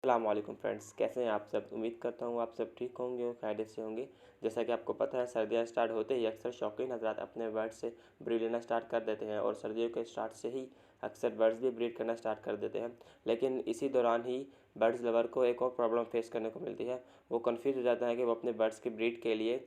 अस्सलाम वालेकुम फ्रेंड्स, कैसे हैं आप सब। उम्मीद करता हूँ आप सब ठीक होंगे और खैरियत से होंगे। जैसा कि आपको पता है, सर्दियाँ स्टार्ट होते ही अक्सर शौकीन हज़रात अपने बर्ड से ब्रीड लेना स्टार्ट कर देते हैं और सर्दियों के स्टार्ट से ही अक्सर बर्ड्स भी ब्रीड करना स्टार्ट कर देते हैं। लेकिन इसी दौरान ही बर्ड्स लवर को एक और प्रॉब्लम फेस करने को मिलती है। वो कन्फ्यूज़ हो जाता है कि वो अपने बर्ड्स की ब्रीड के लिए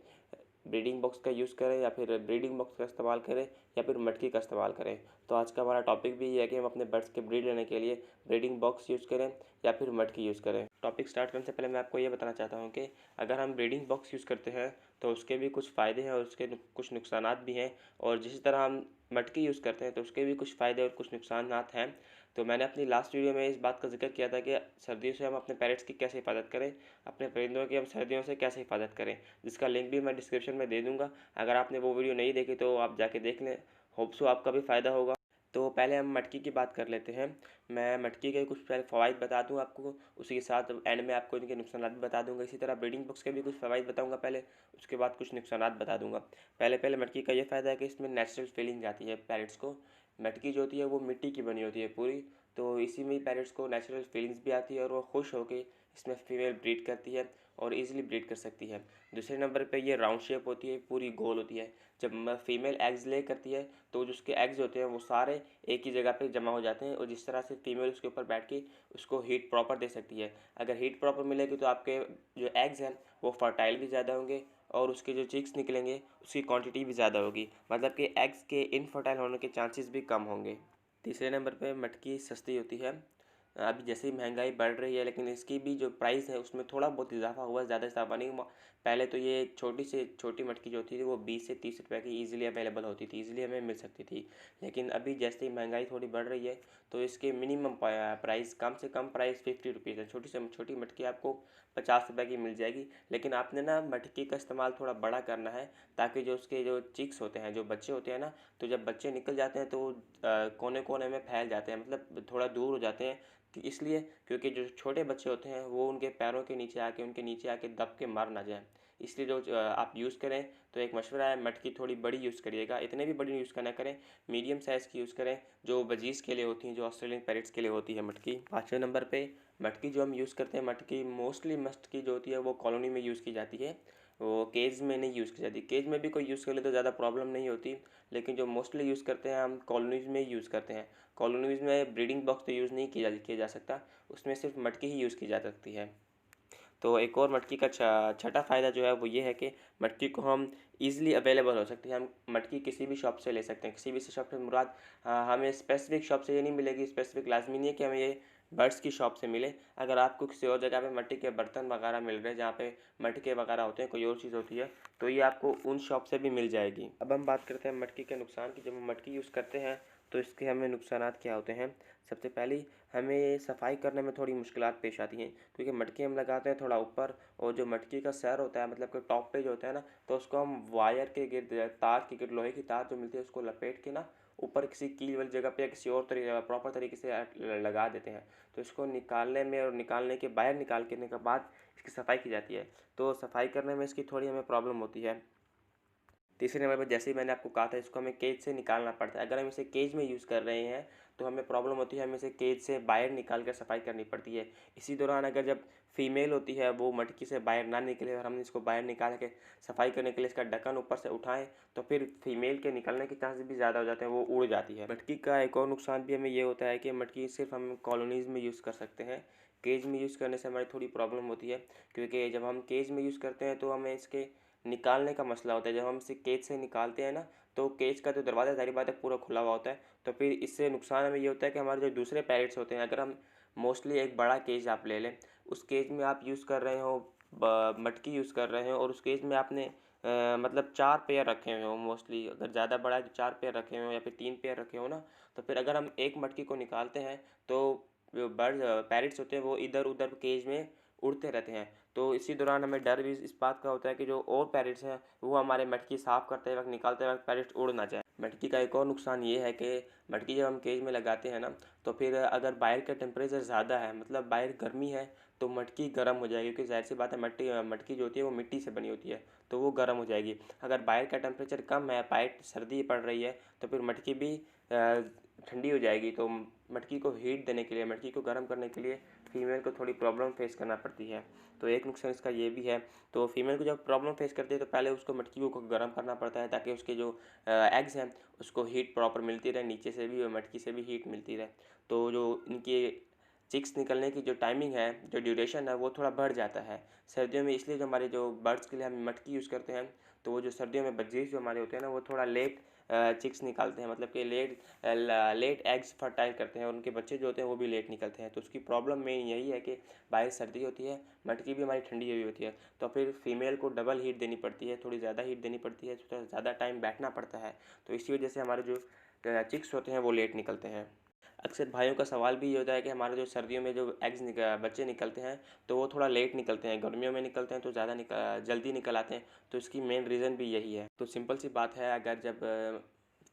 ब्रीडिंग बॉक्स का यूज़ करें या फिर ब्रीडिंग बॉक्स का इस्तेमाल करें या फिर मटकी का इस्तेमाल करें। तो आज का हमारा टॉपिक भी ये है कि हम अपने बर्ड्स के ब्रीड लेने के लिए ब्रीडिंग बॉक्स यूज़ करें या फिर मटकी यूज़ करें। टॉपिक स्टार्ट करने से पहले मैं आपको ये बताना चाहता हूँ कि अगर हम ब्रीडिंग बॉक्स यूज़ करते हैं तो उसके भी कुछ फ़ायदे हैं और उसके कुछ नुकसानात भी हैं, और जिस तरह हम मटकी यूज़ करते हैं तो उसके भी कुछ फ़ायदे और कुछ नुकसानात हैं। तो मैंने अपनी लास्ट वीडियो में इस बात का जिक्र किया था कि सर्दियों से हम अपने पैरट्स की कैसे हिफाजत करें, अपने परिंदों की हम सर्दियों से कैसे हिफाजत करें, जिसका लिंक भी मैं डिस्क्रिप्शन में दे दूँगा। अगर आपने वो वीडियो नहीं देखी तो आप जाके देख लें, होप सो आपका भी फ़ायदा होगा। तो पहले हम मटकी की बात कर लेते हैं। मैं मटकी के कुछ पहले फ़वाइद बता दूँ आपको, उसी के साथ एंड में आपको इनके नुकसानात भी बता दूँगा। इसी तरह ब्रीडिंग बॉक्स के भी कुछ फ़वाइद बताऊँगा पहले, उसके बाद कुछ नुकसानात बता दूँगा। पहले पहले मटकी का ये फ़ायदा है कि इसमें नेचुरल फीलिंग आती है पैरट्स को। मटकी जो होती है वो मिट्टी की बनी होती है पूरी, तो इसी में ही पैरट्स को नेचुरल फीलिंग्स भी आती है और वो खुश होकर इसमें फीमेल ब्रीड करती है और ईज़िली ब्रीड कर सकती है। दूसरे नंबर पे ये राउंड शेप होती है, पूरी गोल होती है। जब फीमेल एग्स ले करती है तो जो उसके एग्स होते हैं वो सारे एक ही जगह पे जमा हो जाते हैं, और जिस तरह से फीमेल उसके ऊपर बैठ के उसको हीट प्रॉपर दे सकती है। अगर हीट प्रॉपर मिलेगी तो आपके जो एग्स हैं वो फर्टाइल भी ज़्यादा होंगे और उसके जो चिक्स निकलेंगे उसकी क्वांटिटी भी ज़्यादा होगी, मतलब कि एग्स के इनफर्टाइल होने के चांसेस भी कम होंगे। तीसरे नंबर पे मटकी सस्ती होती है। अभी जैसे ही महंगाई बढ़ रही है लेकिन इसकी भी जो प्राइस है उसमें थोड़ा बहुत इजाफा हुआ है, ज़्यादा इजाफा नहीं हुआ। पहले तो ये छोटी से छोटी मटकी जो होती थी वो 20 से 30 रुपए की ईज़िली अवेलेबल होती थी, ईज़िली हमें मिल सकती थी। लेकिन अभी जैसे ही महंगाई थोड़ी बढ़ रही है तो इसके मिनिमम प्राइस, कम से कम प्राइस 50 रुपीज़ है। छोटी से छोटी मटकी आपको 50 रुपए की मिल जाएगी। लेकिन आपने ना मटकी का इस्तेमाल थोड़ा बड़ा करना है, ताकि जो उसके जो चिक्स होते हैं, जो बच्चे होते हैं ना, तो जब बच्चे निकल जाते हैं तो कोने कोने में फैल जाते हैं, मतलब थोड़ा दूर हो जाते हैं। कि इसलिए क्योंकि जो छोटे बच्चे होते हैं वो उनके पैरों के नीचे आके, उनके नीचे आके दब के मर ना जाए। इसलिए जो आप यूज़ करें तो एक मशवरा है, मटकी थोड़ी बड़ी यूज़ करिएगा, इतने भी बड़ी यूज़ करना करें, मीडियम साइज़ की यूज़ करें, जो बजीज़ के लिए होती हैं, जो ऑस्ट्रेलियन पैरट्स के लिए होती है मटकी। पाँचवें नंबर पे मटकी जो हम यूज़ करते हैं, मटकी मोस्टली मटकी जो होती है वो कॉलोनी में यूज़ की जाती है, वो केज में नहीं यूज़ की जाती। केज में भी कोई यूज़ कर ले तो ज़्यादा प्रॉब्लम नहीं होती, लेकिन जो मोस्टली यूज़ करते हैं हम कॉलोनीज़ में ही यूज़ करते हैं। कॉलोनीज़ में ब्रीडिंग बॉक्स तो यूज़ नहीं किया जा सकता, उसमें सिर्फ मटकी ही यूज़ की जा सकती है। तो एक और मटकी का छठा फ़ायदा जो है वो ये है कि मटकी को हम ईज़िली अवेलेबल हो सकती है। हम मटकी किसी भी शॉप से ले सकते हैं, किसी भी शॉप से मुराद हमें स्पेसिफ़िक शॉप से ये नहीं मिलेगी, स्पेसिफ़िक लाज़मी नहीं है कि हमें ये बर्ड्स की शॉप से मिले। अगर आपको किसी और जगह पे मट्टी के बर्तन वगैरह मिल रहे हैं जहाँ पे मटके वगैरह होते हैं, कोई और चीज़ होती है, तो ये आपको उन शॉप से भी मिल जाएगी। अब हम बात करते हैं मटकी के नुकसान की। जब हम मटकी यूज़ करते हैं तो इसके हमें नुकसानात क्या होते हैं। सबसे पहली, हमें सफाई करने में थोड़ी मुश्किलात पेश आती हैं, क्योंकि मटकी हम लगाते हैं थोड़ा ऊपर, और जो मटकी का सर होता है, मतलब कि टॉप पे जो होता है ना, तो उसको हम वायर के गिर्द, तार के गिर्द, लोहे की तार जो मिलती है उसको लपेट के ना ऊपर किसी कील वाली जगह पे या किसी और तरीके प्रॉपर तरीके से लगा देते हैं। तो इसको निकालने में और निकालने के बाहर निकाल के बाद इसकी सफाई की जाती है, तो सफाई करने में इसकी थोड़ी हमें प्रॉब्लम होती है। तीसरे नंबर पर जैसे ही मैंने आपको कहा था, इसको हमें केज से निकालना पड़ता है। अगर हम इसे केज में यूज़ कर रहे हैं तो हमें प्रॉब्लम होती है, हमें इसे केज से बाहर निकाल कर सफाई करनी पड़ती है। इसी दौरान अगर जब फीमेल होती है वो मटकी से बाहर ना निकले और हम इसको बाहर निकाल के सफाई करने के लिए इसका ढक्कन ऊपर से उठाएं, तो फिर फीमेल के निकलने के चांसेस भी ज़्यादा हो जाते हैं, वो उड़ जाती है। मटकी का एक और नुकसान भी हमें ये होता है कि मटकी सिर्फ हम कॉलोनीज़ में यूज़ कर सकते हैं। केज में यूज़ करने से हमारी थोड़ी प्रॉब्लम होती है, क्योंकि जब हम केज में यूज़ करते हैं तो हमें इसके निकालने का मसला होता है। जब हम इसे केज से निकालते हैं ना, तो केज का जो दरवाज़ा, ज़ाहिर बात है, पूरा खुला हुआ होता है, तो फिर इससे नुकसान हमें ये होता है कि हमारे जो दूसरे पैरेट्स होते हैं, अगर हम मोस्टली एक बड़ा केज आप ले लें, उस केज में आप यूज़ कर रहे हो, मटकी यूज़ कर रहे हो, और उस केज में आपने मतलब 4 पेयर रखे हुए हो, मोस्टली अगर ज़्यादा बड़ा है तो 4 पेयर रखे हो या फिर 3 पेयर रखे हो ना, तो फिर अगर हम एक मटकी को निकालते हैं तो जो बर्ड पैरेट्स होते हैं वो इधर उधर केज में उड़ते रहते हैं। तो इसी दौरान हमें डर भी इस बात का होता है कि जो और पैरेट्स हैं वो हमारे मटकी साफ़ करते वक्त, निकालते वक्त पैरेट्स उड़ ना जाए। मटकी का एक और नुकसान ये है कि मटकी जब हम केज में लगाते हैं ना, तो फिर अगर बाहर का टेम्परेचर ज़्यादा है, मतलब बाहर गर्मी है, तो मटकी गर्म हो जाएगी, क्योंकि ज़ाहिर सी बात है मटकी जो होती है वो मिट्टी से बनी होती है, तो वो गर्म हो जाएगी। अगर बाहर का टेम्परेचर कम है, बाहर सर्दी पड़ रही है, तो फिर मटकी भी ठंडी हो जाएगी तो मटकी को हीट देने के लिए, मटकी को गर्म करने के लिए फ़ीमेल को थोड़ी प्रॉब्लम फेस करना पड़ती है। तो एक नुकसान इसका ये भी है। तो फीमेल को जब प्रॉब्लम फेस करती है तो पहले उसको मटकी को गर्म करना पड़ता है ताकि उसके जो एग्स हैं उसको हीट प्रॉपर मिलती रहे, नीचे से भी और मटकी से भी हीट मिलती रहे। तो जो इनके चिक्स निकलने की जो टाइमिंग है, जो ड्यूरेशन है, वो थोड़ा बढ़ जाता है सर्दियों में। इसलिए जो हमारे जो बर्ड्स के लिए हम मटकी यूज़ करते हैं, तो वो जो सर्दियों में बच्चे जो हमारे होते हैं ना, वो थोड़ा लेट चिक्स निकालते हैं, मतलब कि लेट एग्स फर्टाइल करते हैं और उनके बच्चे जो होते हैं वो भी लेट निकलते हैं। तो उसकी प्रॉब्लम मेन यही है कि बाहर सर्दी होती है, मटकी भी हमारी ठंडी हुई होती है, तो फिर फीमेल को डबल हीट देनी पड़ती है, थोड़ी ज़्यादा हीट देनी पड़ती है, थोड़ा ज़्यादा टाइम बैठना पड़ता है। तो इसी वजह से हमारे जो चिक्स होते हैं वो लेट निकलते हैं। अक्सर भाइयों का सवाल भी ये होता है कि हमारे जो सर्दियों में जो बच्चे निकलते हैं तो वो थोड़ा लेट निकलते हैं, गर्मियों में निकलते हैं तो जल्दी निकल आते हैं। तो इसकी मेन रीज़न भी यही है। तो सिंपल सी बात है, अगर जब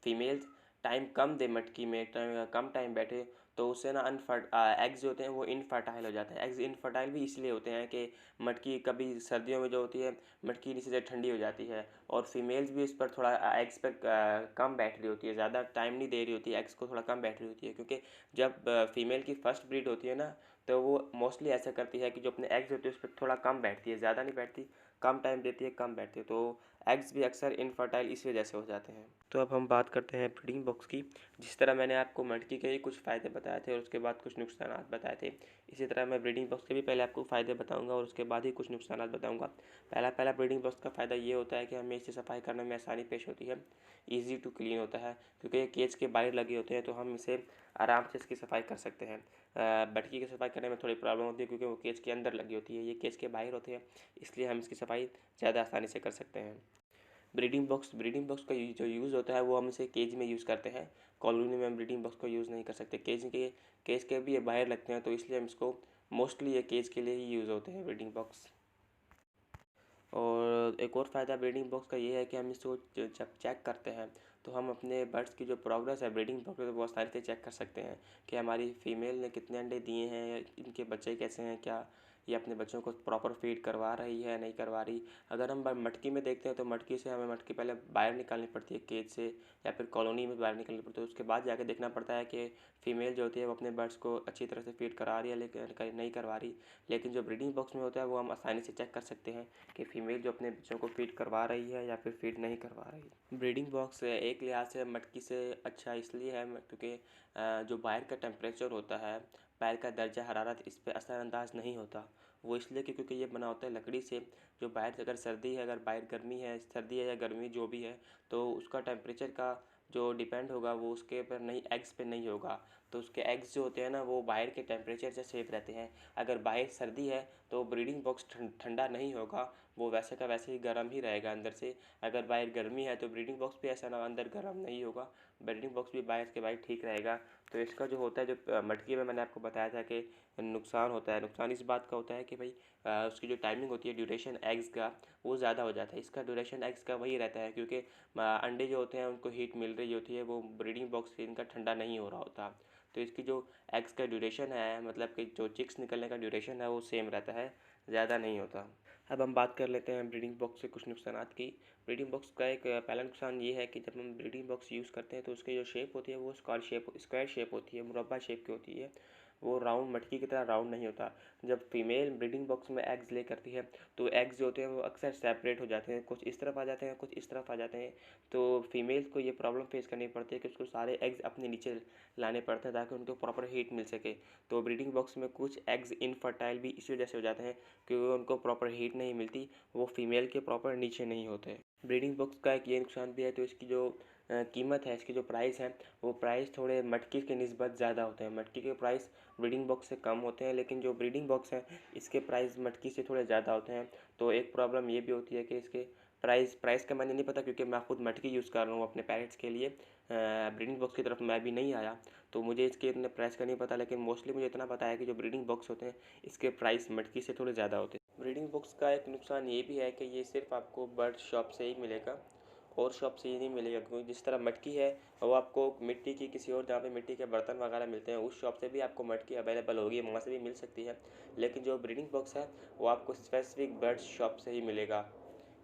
फीमेल टाइम कम दे मटकी में, कम टाइम बैठे, तो उससे ना एग्स जो होते हैं वो इनफर्टाइल हो जाते हैं। एग्स इनफर्टाइल भी इसलिए होते हैं कि मटकी कभी सर्दियों में जो होती है मटकी नीचे से ठंडी हो जाती है और फीमेल्स भी इस पर थोड़ा एग्स पर कम बैठ रही होती है, ज़्यादा टाइम नहीं दे रही होती है, एग्स को थोड़ा कम बैठ रही होती है। क्योंकि जब फीमेल की फर्स्ट ब्रीड होती है ना, तो वो मोस्टली ऐसा करती है कि जो अपने एग्स होते हैं उस पर थोड़ा कम बैठती है, ज़्यादा नहीं बैठती, कम टाइम देती है, कम बैठती है। तो एग्स भी अक्सर इनफर्टाइल इस वजह से हो जाते हैं। तो अब हम बात करते हैं ब्रीडिंग बॉक्स की। जिस तरह मैंने आपको मटकी के ही कुछ फ़ायदे बताए थे और उसके बाद कुछ नुकसान बताए थे, इसी तरह मैं ब्रीडिंग बॉक्स के भी पहले आपको फ़ायदे बताऊंगा और उसके बाद ही कुछ नुकसान बताऊंगा। पहला ब्रीडिंग बॉक्स का फ़ायदा ये होता है कि हमें इससे सफाई करने में आसानी पेश होती है, ईजी टू क्लीन होता है, क्योंकि ये केज के बाहर लगे होते हैं तो हम इसे आराम से इसकी सफाई कर सकते हैं। मटकी की सफाई करने में थोड़ी प्रॉब्लम होती है क्योंकि वो केज के अंदर लगी होती है, ये केज के बाहर होते हैं, इसलिए हम इसकी सफाई ज़्यादा आसानी से कर सकते हैं। ब्रीडिंग बॉक्स का जो यूज़ होता है वो हम इसे केज में यूज़ करते हैं। कॉलोनी में हम ब्रीडिंग बॉक्स को यूज़ नहीं कर सकते। केज के भी ये बाहर लगते हैं, तो इसलिए हम इसको मोस्टली ये केज के लिए ही यूज़ होते हैं ब्रीडिंग बॉक्स। और एक और फ़ायदा ब्रीडिंग बॉक्स का ये है कि हम इसको जब चेक करते हैं तो हम अपने बर्ड्स की जो प्रोग्रेस है, ब्रीडिंग प्रोग्रेस, वो आसानी से चेक कर सकते हैं कि हमारी फ़ीमेल ने कितने अंडे दिए हैं, या इनके बच्चे कैसे हैं, क्या ये अपने बच्चों को प्रॉपर फीड करवा रही है, नहीं करवा रही। अगर हम मटकी में देखते हैं तो हमें मटकी पहले बाहर निकालनी पड़ती है केज से, या फिर कॉलोनी में बाहर निकालनी पड़ती है, उसके बाद जाके देखना पड़ता है कि फ़ीमेल जो होती है वो अपने बर्ड्स को अच्छी तरह से फीड करा रही है, लेकिन नहीं करवा रही। लेकिन जो ब्रीडिंग बॉक्स में होता है वो हम आसानी से चेक कर सकते हैं कि फ़ीमेल जो अपने बच्चों को फीड करवा रही है या फिर फीड नहीं करवा रही। ब्रीडिंग बॉक्स एक लिहाज से मटकी से अच्छा इसलिए है क्योंकि जो बाहर का टेम्परेचर होता है, बाहर का दर्जा हरारत इस पर असरअंदाज नहीं होता। वो इसलिए क्योंकि ये बना होता है लकड़ी से। जो बाहर अगर सर्दी है, अगर बाहर गर्मी है, सर्दी है या गर्मी जो भी है, तो उसका टेम्परेचर का जो डिपेंड होगा वो उसके पर नहीं, एग्स पे नहीं होगा। तो उसके एग्स जो होते हैं ना वो बाहर के टेम्परेचर से सेफ रहते हैं। अगर बाहर सर्दी है तो ब्रीडिंग बॉक्स ठंडा नहीं होगा, वो वैसे का वैसे ही गर्म ही रहेगा अंदर से। अगर बाहर गर्मी है तो ब्रीडिंग बॉक्स भी ऐसा ना अंदर गर्म नहीं होगा, ब्रीडिंग बॉक्स भी बाहर के बाहर ठीक रहेगा। तो इसका जो होता है, जो मटकी में मैंने आपको बताया था कि नुकसान होता है, नुकसान इस बात का होता है कि भाई उसकी जो टाइमिंग होती है, ड्यूरेशन एग्स का, वो ज़्यादा हो जाता है। इसका ड्यूरेशन एग्स का वही रहता है क्योंकि अंडे जो होते हैं उनको हीट मिल रही होती है, वो ब्रीडिंग बॉक्स से इनका ठंडा नहीं हो रहा होता। तो इसकी जो एग्स का ड्यूरेशन है, मतलब कि जो चिक्स निकलने का ड्यूरेशन है, वो सेम रहता है, ज़्यादा नहीं होता। अब हम बात कर लेते हैं ब्रीडिंग बॉक्स से कुछ नुकसानात की। ब्रीडिंग बॉक्स का एक पहला नुकसान ये है कि जब हम ब्रीडिंग बॉक्स यूज़ करते हैं तो उसकी जो शेप होती है वो स्क्वायर शेप होती है, मुरब्बा शेप की होती है। वो राउंड, मटकी की तरह राउंड नहीं होता। जब फीमेल ब्रीडिंग बॉक्स में एग्स ले करती है तो एग्स जो होते हैं वो अक्सर सेपरेट हो जाते हैं, कुछ इस तरफ आ जाते हैं, कुछ इस तरफ आ जाते हैं। तो फीमेल्स को ये प्रॉब्लम फेस करनी पड़ती है कि उसको सारे एग्स अपने नीचे लाने पड़ते हैं ताकि उनको प्रॉपर हीट मिल सके। तो ब्रीडिंग बॉक्स में कुछ एग्स इनफर्टाइल भी इसी वजह से हो जाते हैं क्योंकि उनको प्रॉपर हीट नहीं मिलती, वो फीमेल के प्रॉपर नीचे नहीं होते। ब्रीडिंग बॉक्स का एक ये नुकसान भी है, तो इसकी जो कीमत है, इसकी जो प्राइस है, वो प्राइस थोड़े मटकी के निस्बत ज़्यादा होते हैं। मटकी के प्राइस ब्रीडिंग बॉक्स से कम होते हैं, लेकिन जो ब्रीडिंग बॉक्स है इसके प्राइस मटकी से थोड़े ज़्यादा होते हैं। तो एक प्रॉब्लम ये भी होती है कि इसके प्राइस का मैंने नहीं पता क्योंकि मैं खुद मटकी यूज़ कर रहा हूँ अपने पैरेट्स के लिए। ब्रीडिंग बॉक्स की तरफ मैं भी नहीं आया, तो मुझे इसके इतने प्राइस का नहीं पता, लेकिन मोस्टली मुझे इतना पता है कि जो ब्रीडिंग बॉक्स होते हैं इसके प्राइस मटकी से थोड़े ज़्यादा होते हैं। ब्रीडिंग बॉक्स का एक नुकसान ये भी है कि ये सिर्फ आपको बर्ड शॉप से ही मिलेगा, और शॉप से ये नहीं मिलेगा, क्योंकि जिस तरह मटकी है वो आपको मिट्टी की किसी और जहाँ पे मिट्टी के बर्तन वगैरह मिलते हैं उस शॉप से भी आपको मटकी अवेलेबल होगी, वहाँ से भी मिल सकती है। लेकिन जो ब्रीडिंग बॉक्स है वो आपको स्पेसिफिक बर्ड शॉप से ही मिलेगा।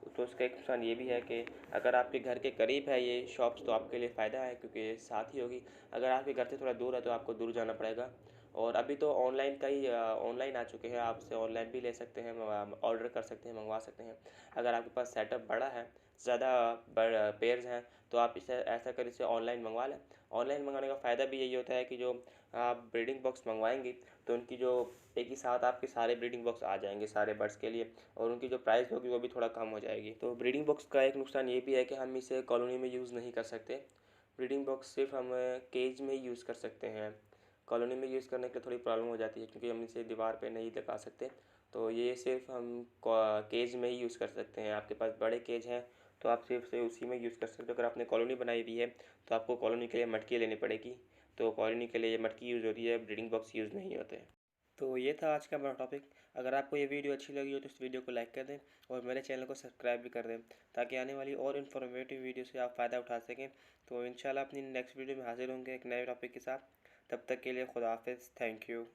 तो उसका एक नुकसान ये भी है कि अगर आपके घर के करीब है ये शॉप्स तो आपके लिए फ़ायदा है, क्योंकि ये साथ ही होगी। अगर आपके घर से थोड़ा दूर है तो आपको दूर जाना पड़ेगा। और अभी तो ऑनलाइन का ही ऑनलाइन आ चुके हैं, आपसे ऑनलाइन भी ले सकते हैं, ऑर्डर कर सकते हैं, मंगवा सकते हैं। अगर आपके पास सेटअप बड़ा है, ज़्यादा बड़ा पेयर्स हैं, तो आप इसे ऐसा कर इसे ऑनलाइन मंगवा लें। ऑनलाइन मंगाने का फ़ायदा भी यही होता है कि जो आप ब्रीडिंग बॉक्स मंगवाएंगे तो उनकी जो एक ही साथ आपके सारे ब्रीडिंग बॉक्स आ जाएंगे सारे बर्ड्स के लिए, और उनकी जो प्राइस होगी वो भी थोड़ा कम हो जाएगी। तो ब्रीडिंग बॉक्स का एक नुकसान ये भी है कि हम इसे कॉलोनी में यूज़ नहीं कर सकते। ब्रीडिंग बॉक्स सिर्फ हम केज में ही यूज़ कर सकते हैं। कॉलोनी में यूज़ करने के लिए थोड़ी प्रॉब्लम हो जाती है, क्योंकि हम इसे दीवार पे नहीं लगा सकते। तो ये सिर्फ हम केज में ही यूज़ कर सकते हैं। आपके पास बड़े केज हैं तो आप सिर्फ से उसी में यूज़ कर सकते हो। अगर आपने कॉलोनी बनाई हुई है तो आपको कॉलोनी के लिए मटकी लेनी पड़ेगी। तो कॉलोनी के लिए ये मटकी यूज़ होती है, ब्रीडिंग बॉक्स यूज़ नहीं होते। तो ये था आज का हमारा टॉपिक। अगर आपको ये वीडियो अच्छी लगी हो तो इस वीडियो को लाइक कर दें और मेरे चैनल को सब्सक्राइब भी कर दें, ताकि आने वाली और इन्फॉर्मेटिव वीडियो से आप फ़ायदा उठा सकें। तो इंशाल्लाह अपनी नेक्स्ट वीडियो में हाजिर होंगे एक नए टॉपिक के साथ। तब तक के लिए खुदा हाफिज़। Thank you.